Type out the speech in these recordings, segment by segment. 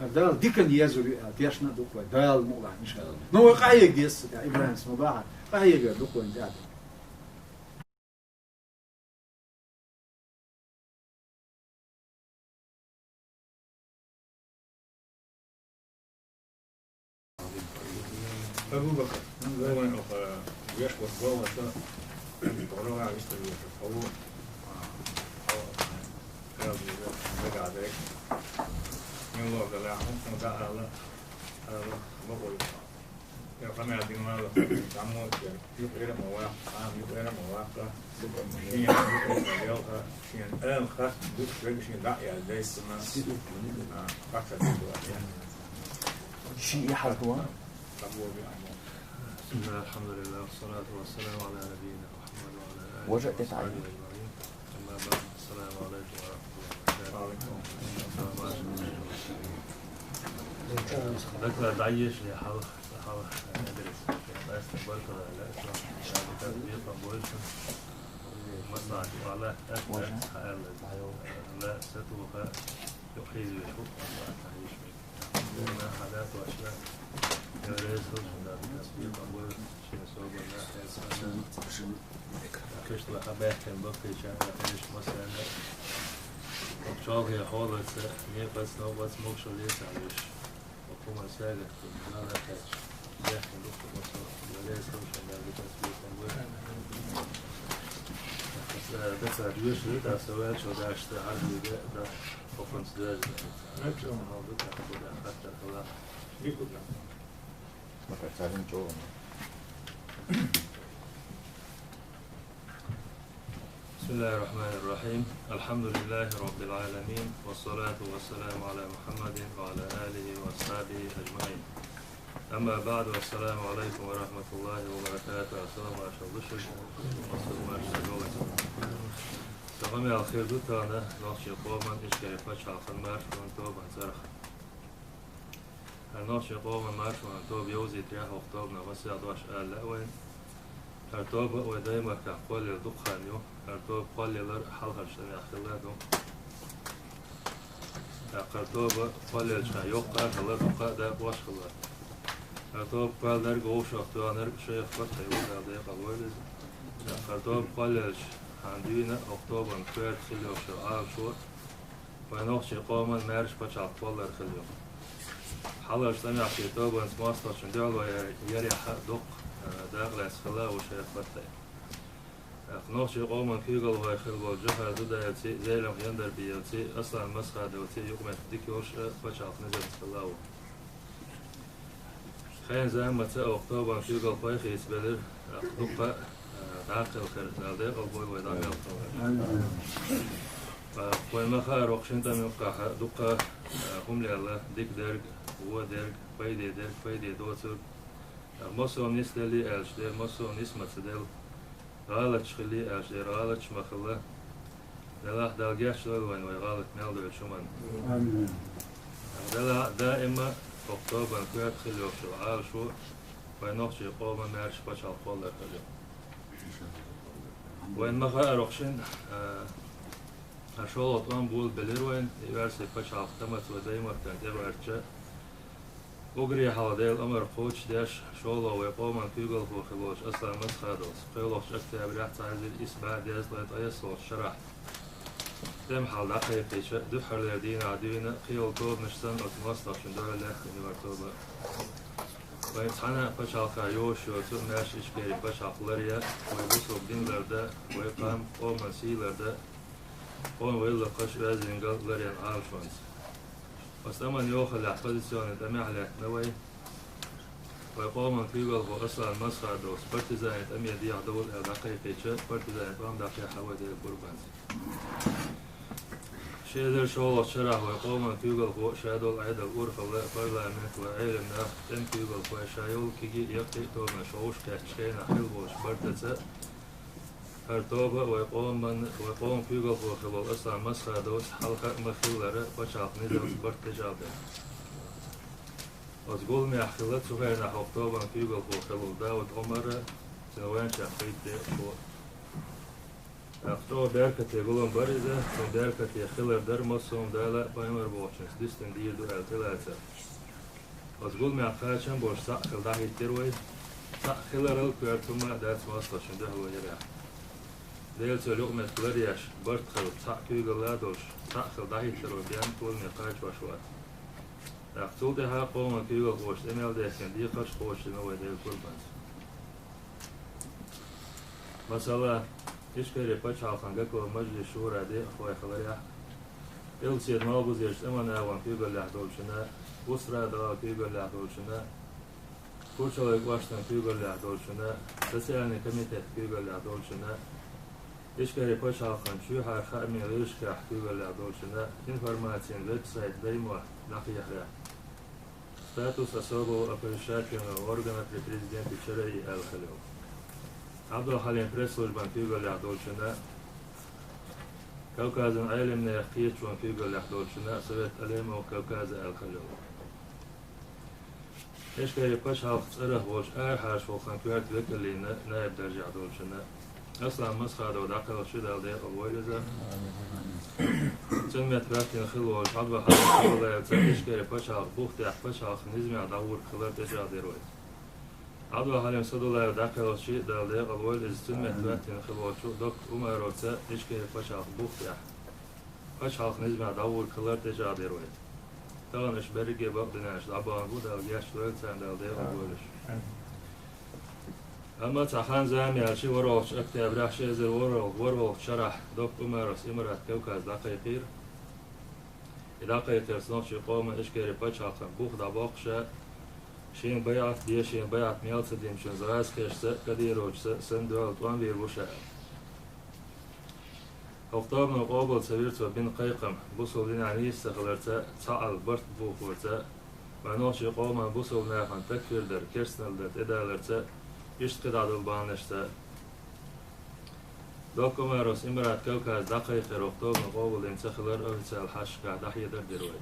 هذا ديك اليازوري تياشنا دوكوا دال مولا إن شاء الله نو قايق ديس إبراهيم اسمه بقى قايق دوكوا إنت أبو بكر وين يشكر الله وتعالى على يستوي هو رجع ذلك من الله تعالى هم تعالى بقول يا كم يعطيهم الله تعمو يقرأ مواقع يقرأ مواقع شيء يقرأ شيء خاص شيء لا يعني ليس ما أكثر شيء يحرقوا بسم الله الحمد لله والصلاة والسلام على نبينا محمد وعلى آله وجدت وصحبه عيني أجمعين أما بعد السلام عليكم ورحمة الله وبركاته. ذكر دعيش لحلق أدرس بس تبارك الله إسلام تطبيق بولشن مصنع على أكثر لا ستوها يحيي الحب الله تعيش بنا حالات وأشياء يريد تطبيق بول شيء صوب الله كشت وحبات كان بقي شيء إيش مثلا وشاف هي حالة نيفس نوبس مكشل يسعيش وكما سالك لا تاج لكن لقط مصر يريد توش على تطبيق بول ذكر يوسف ده سؤال شو ده اشتغل ده وكنت ده الموضوع ده حتى خلاص يقولنا ما كان جو بسم الله الرحمن الرحيم الحمد لله رب العالمين والصلاة والسلام على محمد وعلى آله وأصحابه أجمعين أما بعد والسلام عليكم ورحمة الله وبركاته السلام عليكم والسلام عليكم سلام الخير دوتانا ناشي قوما إشكري فتح الخمار وانتوب انزرخ ناشي قوما مارش وانتوب يوزي تريح وقتوبنا وسيع دوش آل لأوين هرتوب ودايما كقول الدخانيو هرتوب قول لر حلقة شتني أخلادو هرتوب قول الشايوقا خلا دقا دا واش خلا هرتوب قول لر قوش أختوان لر شيخ فتح يوزا ديق الوالد هرتوب قول عندنا أكتوبر كويت خليو شو شو ونوخش قوما مارش بتشع طول خليو حالا استمع في توبر سماستر شندول ويري دق داخل اسخلا وشيخ فتح نوخش قوما كيغل ويخلو جهة دودا يتي زيلم يندر بيتي أصلا مسخة دوتي يقوم ديكوش بتشع نزل اسخلاو خين زي ما تا أكتوبر كيغل بايخ يسبلر دقة داخل خير داخل بوي وداخل وما خير وقشنت من قاح دقة هم لله ديك درج هو درج فايدة دوتر مصر نستلي أشدر مصر نسمة سدل غالط شخلي أشدر غالط مخلة دلاه دلجاش لون وغالط مالدو شمان دلاه دائما أكتوبر كات خلوا شو عاشو ونخشي قوما مارش بشر قول خلوا وين ما خير وقشن هشول أطلع بول بليروين يورسي بشر خدمت ودايما كانت يبرتش أجري حوالي الأمر قوتش داش شولا ويقوم كيغل هو خلوش أصلا مسخادوس قيلوش أكتب ريح تعزل إسبع داز ليت أيسلوش شرح تم حال دقيق فيش دفحر لردين عدوين قيل طوب نشتن أتمصلح شندور الله نمرتوبة ويتحنى بشعق يوش وتو ماش إشكاري بشعق لريا ويبصو بدين لرده ويقام أو مسي لرده أو ويلا قش وازنقل لريان عالشونس وستمن يوخل لحفظيسيون الأمي على نوي ويقوم كيغل هو أصلا مسخة دوس برتزان أمي دي عدول دقيق فيش برتزان قام دقيق حوادي البربانس شيدر شغل الشرح ويقوم كيغل هو شادول عيد الغرفة لا برلامنت وعيلم ناخ تم كيغل هو شايول كيجي يقتي تونا شوش كاشكين حلوش برتزة هرتوبة ويقوم كيغل هو خلال أصلا مسخة دوس حلقة مخلرة بشعق ندوس برتجابة وتقول مي أحخلت سوهر نحو أكتوبر كيغل هو خلال داود عمر سنوين شاقيت دي أخطو بركة يقولون برزة من بركة يخلر درمسهم دالا بايمر بوشنس دستن دير دو التلاتة وزقول مع خاشم بوش ساقل داهي تروي ساقلر الكوارتوما دات ماسلشن ده هو يريح ديل سلوك متلرياش برت خلط ساقل غلادوش ساقل داهي تروي بيان طول مقاج وشوات أخطو ده قوم كيغل خوش إمال ديكن دي خش خوش نوي ديل كلبانس مثلا إشكالي بتشعل خنقكو مجلس شورى دي أخوي خلريح إلسيد مالبوز يشت إمانا وان كيغل لحدولشنا وسرا دا كيغل لحدولشنا كورشاليك واشتن كيغل لحدولشنا تسيعني كميتة كيغل لحدولشنا إشكالي بتشعل خنشو حار خامي غيرشكح كيغل لحدولشنا إنفرماتين ويب سايت دايموا نقيح لح ستاتوس أصابو أبريشاتين وأورغانات لبريزيدنت شرعي الخلو عبد الحليم بريسوش بان كيغل لحدولشنا كوكازن عالم نيخيش وان كيغل لحدولشنا سويت أليم وكوكاز الخلو إيش كاي بشعل خسره وش حاش فوقان كوارت وكلي نائب درجة دولشنا أصلا مسخة دو داقل شدال دي أبويلزا تنميت بارتين خلوش عبد الحليم خلولا يلتسا إيش كاي بشعل بوختيح بشعل خنزمي داور خلال تجع ديرويت عبد الحليم صدولا يداقل شيء دال دي أبويلز تنميت بارتين خلوشو دوك أماروتسا إيش كاي بشعل بوختيح بشعل خنزمي داور خلال تجع ديرويت طبعا إيش برجع بقدناش طبعا بودا الجيش لويلتسان دال دي أبويلش أما تخان زامي على شيء وروش أكتب راح شيء زي وروش شرح دوك أمارس إمارات كوكاز دقيقير دقيقير سنوشي قوم إشكاري بتشعل بوخ دباقشة شين بيعت دي شين بيعت ميالس ديم شين زراس كيش كديروش سندوال توان بير وشا أختارنا قابل سبيرت وبين قيقم بوصل لنا عنيس تغلرتا تعال برت بوخورتا ونوشي قوم بوصل نافن تكفير در كيرسنل در إدالرتا يشتقد عدل بانشتا دوك أماروس إمارات كوكاز دقيقة أختارنا قابل انتخلر أهلسا الحشكة دحية در دروي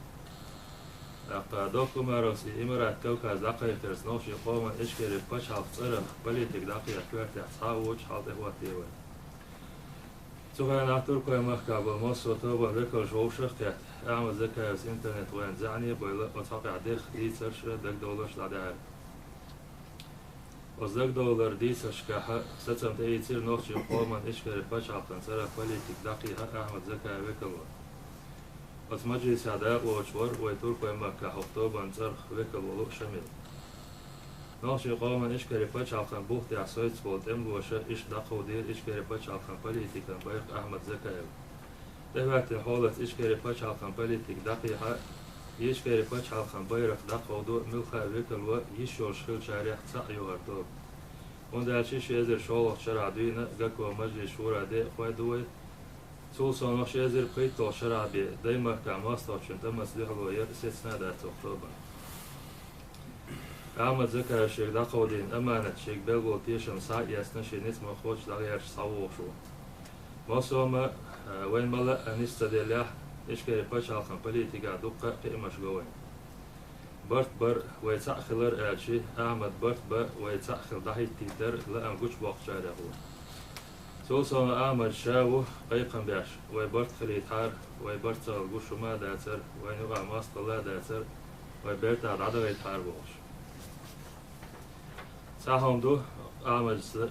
دوك أماروس إمارات كوكاز دقيقة سنوشي قوم إشكري بشعل تصرخ بليتك دقيقة كوارتح تصاوج حالت إخوات ديوي سوغان أعتركو يمخكا بالمصر وطوبة ريكول شوشخ كات أعمل ذكاء إنترنت وين زعني بيلا وتقع ديخ دي سرشة دك دولش لعدها وزدك دولار دي سرشكاحة ستم تأيي تصير نوخشي قوما إشكري بشعل تنسرق بليتك دقيقة أعمل ذكاء ويكلوا وتمجلس عداء وشور ويتركو يمخكا حطوبة نصرخ ويكل ولو شميل نوشي قوما إشكري بشعل بوختي عصويت سبولت إمبوشة إش دقو دير إشكري بشعل بليتك بايق أحمد زكايو دهوات حولت إشكري بشعل بليتك دقيقة يشكري بشعل بايرق دقو دو ملخا ويكل ويشور شخل شاريح تسعيو هرطوب وندالشي شيزر شولوخ شرع دوينة قاكو مجلس شورا دي خوي دوي سولسون شيزر قيتو شرع بي دايما كعماستو شنتمس لحلو يرسي سنادات أكتوبر أحمد زكايو الشيخ دقو دين أمانة شيخ بلغو تيشن ساق يسنشي نسمة خوش لغيرش صووشو مصوما وين ملا أنيستا ديلاح إشكري بشعل بليتيكا دقة قيمش قوين برت بر ويتأخلر ألشي أحمد برت بر ويتأخل ضحيت تيتر لأم قوش باقشاره سولسون أحمد شاو قيقم باش ويبرت خليت حار ويبرت القوش ما داتر وينوغا ماست الله داتر ويبرت عدغيت حار بوش ساهم دو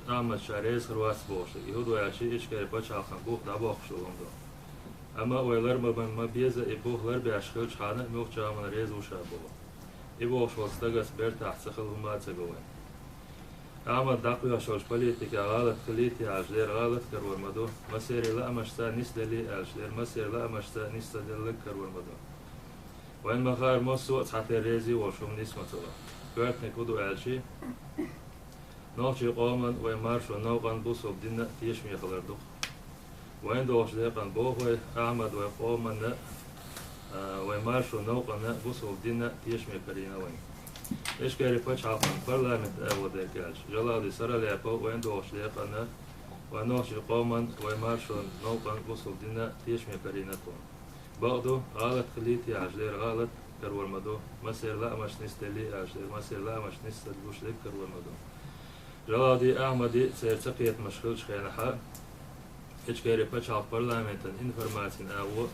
أحمد شاريز خرواس بوش يهودو ألشي إشكري بشعل بوخ دابوخ شلون دو أما ويلر ما بيزا إبوخ لر بيشخلش حانا موخ جامن ريز وشابوه إبوخ والستغس برتاح سخل وما تقوين أحمد دقويا شوش بليتك غالت خليتي عجدير غالت كرور مدو مسيري لا مشتا نسدلي عجدير مسيري لا مشتا نسدلي كرور مدو وين مخار مصو تحتي ريزي وشوم نسمتوا كوارتني كودو عالشي نوشي قومن وين مارشو نوغن بوصو بدينا تيشمي خلردوخ وين دوش ديقن بوهوي أحمد ويقومن ويمارشو نوقن بوصو بدينا تيشمي كرينا وين إيش كاري بش عقن برلامت أول ديكالش جلالي سرى لعبو وين دوش ديقن ونوشي قومن ويمارشو نوقن بوصو بدينا تيشمي كرينا تون بعضو غالت خليتي عجلير غالت كرور مدو مسير لا مش نستلي عجلير مسير لا مش نستلوش لك كرور مدو جلالي أحمدي سيرتقيت مشغول شخينحا إشكالي بتشعب برلمانتن إنفورماتين أو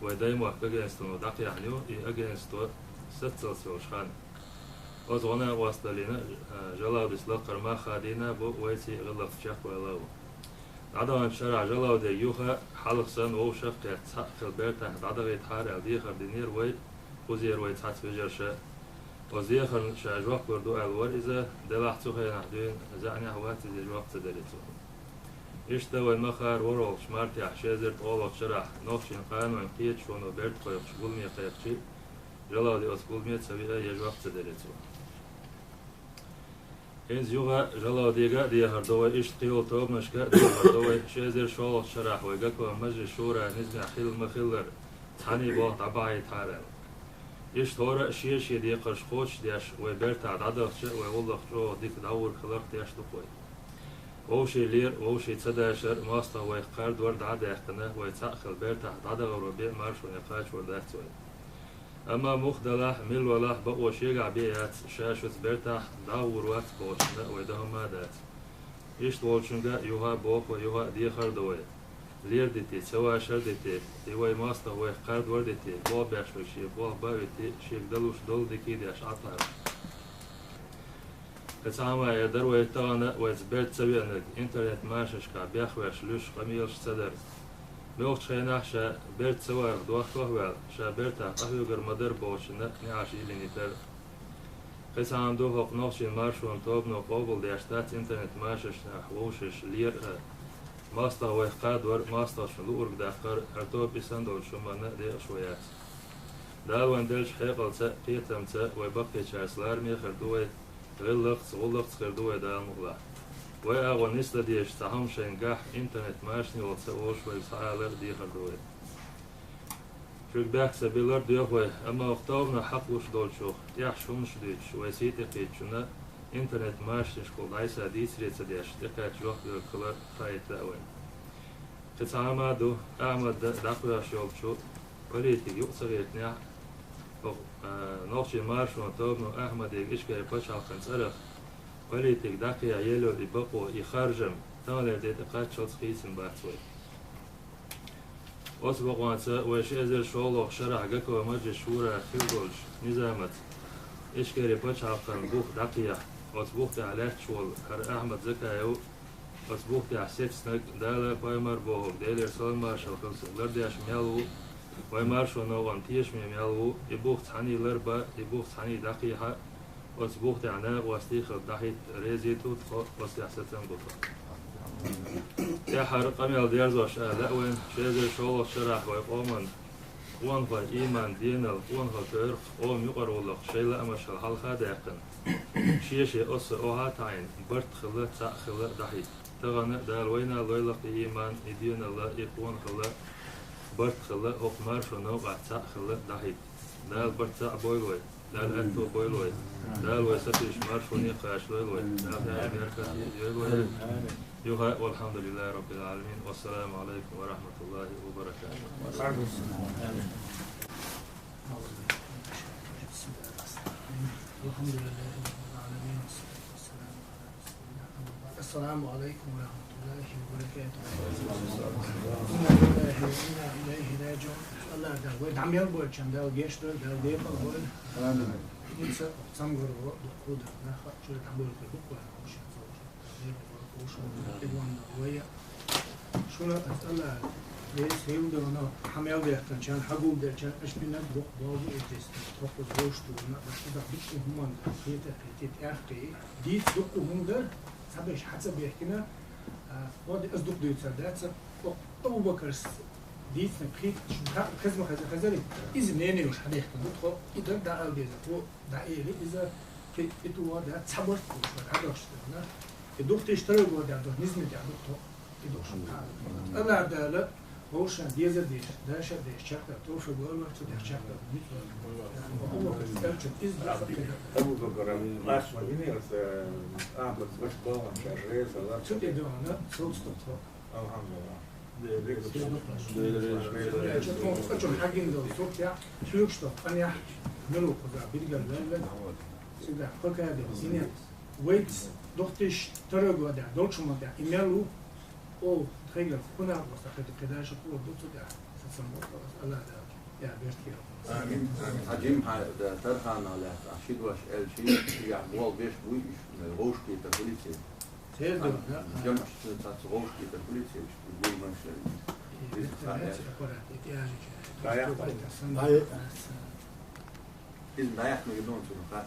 ودايما أجنستو دقيق نيو أجنستو 6 سلسيوس خان أزغنا واصلنا جلاو دسلقر ما خادينا بو ويتي غلط شق ولاو عدوان شرع جلاو دي يوخا حلق سن أو شق يتحقق البرتا عدوان يتحار الديخر دينير وي وزير وي تحت فجرشة وزيخر شاجوح بردو الور إذا دلحتو خير نحدين زعني حواتي دي جواب تدريتو إشتوى المخار ورول شمارتي عشازرت أولوك شرح نوخشين قانون قيد شونو برد قيق شبولمي قيقشي جلاو دي أسبولمي تسويها يجواب تدريتو إنز يوغا جلاو ديغا دي هردوي إشت قيول توبنشكا دي هردوي شازر شولوك شرح ويقاكو مجلس شورى نزمع خيل المخلر تحاني بوغ طبعي تحارل إشت هورا شيش يدي قرش خوش ديش ويبرت عددخش ويولوك جو ديك دور خلق ديش دقوي ووشي لير ووشي تسداشر ماستا ويقارد ورد عدا يختنا ويتأخل بيرتا عدا غربي مارش ونقاش ورداتوي أما مخدلح ميل ولح بقوا شيقع بيات شاشوت بيرتا داور وات بوشنا ويدهم مادات إشت والشنقا يوها بوخ ويوها ديخر دوي لير ديتي سوا شر ديتي ديوي ماستا ويقارد ورديتي بو بيش وشي بو باويتي شيق دلوش دول ديكي ديش عطار كتعامل يدر ويتانا ويتبرت سبيانك إنترنت ماششكا بيخوش لوش قميلش صدر بوقت شيناحشا برت سوار دوخ كوهوال شا برتا قهوغر مدر بوشنا نعاش إلي نتر كتعامل دوخوق نوشين مارشون توبنو قوبل دياشتات إنترنت ماششنا حوشش لير ماستا ويقاد ور ماستا شلو أرق داخر أرتوب بسندول شمانا دي أشويات دالوان دلش حيقل قيتم ويبقي شاسلار ميخر دوي غلقت خردوه دا مغلا ويأغو نسلا ديش تهم شنقاح انترنت ماشني وتسووش ويسعالر دي خردوه شوك باك سبيلر ديوخوي اما اختوبنا حقوش دولشوخ يحشون شديش ويسيتي قيتشونا انترنت ماشنش كل عيسا ديس ريتsa ديش دقات جوخ بالكلر خايت لأوين قطعاما دو اعمد دقويا شولشو وليتي يقصغيتنيا نوشي مارشون توبنو أحمد إشكال بشع خنصرخ وليتك دقيا يلو دي بقو يخرجم تاني دي تقات شوت خيسن باتوي أسبق وانسا وشيزر شولوخ شرح قكو مجلس شورى خلقولش نظامت إشكال بشع خنبوخ دقيا أسبوخ تعلات شول هر أحمد زكايو أسبوخ تعسيت سنك دالا بايمر بوهوك ديلر سالمار شلخلسن لردياش ميالو ويمارشو نوغان تيش ميميالو يبوخ تحاني لربا يبوخ تحاني دقيحة وسبوخ تعناق واستيخ الدحيت ريزيتو واستيح ستن بطا يحر قميل ديرزوش لأوين شازر شولوخ شرح ويقومن وانفا إيمان دينال وانفا كيرخ قوم يقرولوخ شيلا أمشال حلقا داقن شيشي أس أوها تعين برت خلا تاق خلا دحيت تغنى دالوينا لويلق إيمان إدينا لا يقوان خلا برت خلا أقمار شنو قعدت خلا دحيت دال برت بويلوي دال أنتو بويلوي دال ويسفيش مار شوني قاش لويلوي دال أمريكا يويلوي يوها والحمد لله رب العالمين والسلام عليكم ورحمة الله وبركاته. الحمد لله رب العالمين والصلاة والسلام على رسول الله. السلام عليكم ورحمة الله وبركاته. إنا لله وإنا إليه راجعون. الله ده وين عم يربو كم ده وجيش ده ده يقول ينسى سامغر وقود نخا شو تعمل في بكرة وش وش إدوان ويا شو لا الله ليش هيودا أنا حميل ده كان حقوق ده كان إيش بينا بروح بابو إجلس تأخذ روش تونا بس إذا بيجي هم كيت أخي ديت دكتور هم ده سبش حسب بيحكينا بعد أصدق ديت سردات أبو بكر ديت نبخيت شو خزمة خزري إذا نيني وش حدا يحكي ندخل إذا ده أو ده هو ده إيه إذا في إتوا ده صبر وش هذا وش ده الدكتور يشتغل جوا ده نزمة ده دكتور يدوش أنا ده لا وشان ديزر ديش داشة ديش شكل توش بقول وقت ديش شكل أبو بكر إز أبو بكر ماش مدينة بس بس مش ضوء مش عريس ولا شو تدو أنا صوت صوت الحمد لله أشوف حاجين ده صوت يا شو يكشف أنا ملوك وذا بيرجع لا سيدا كل كده زينة ويت دكتور ترى جوا ده دولش ما ده إيميلو او تخيل هنا وصفت كده شكور دوتو ده سموت الله ده يا بيرتي آمين آمين حجم ده ترخان على عشيد واش الشيء يعمل بيش بويش روش كي تبوليتي سيدو جمع تاع روش كي تبوليتي بوي مش إذن ضيعت من جدون سنة